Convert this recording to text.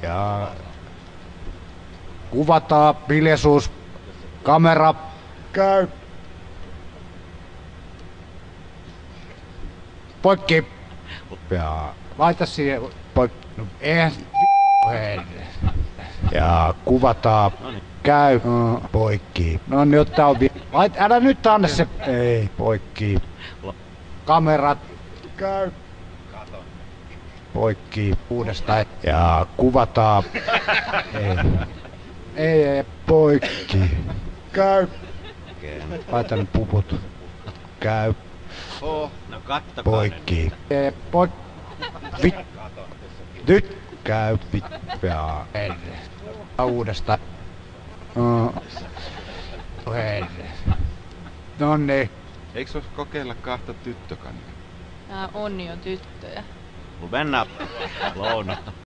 Ja kuvataan hiljaisuus. Kamera käy. Poikki. Ja laita siihen poikki. No, eihän ja kuvataan. Käy. Poikki. No nyt tää on älä nyt anna se. Ei, poikki. Kamerat. Käy. Poikki uudestaan. Ja kuvataan. Ei, poikki. Käy. Laita ne puput. Käy. No kattokaa. Poikki. Nyt käy. Ja uudestaan. Nonni. Eiks vois kokeilla kahta tyttökannia? Tää on jo tyttöjä. Mennään lounasta.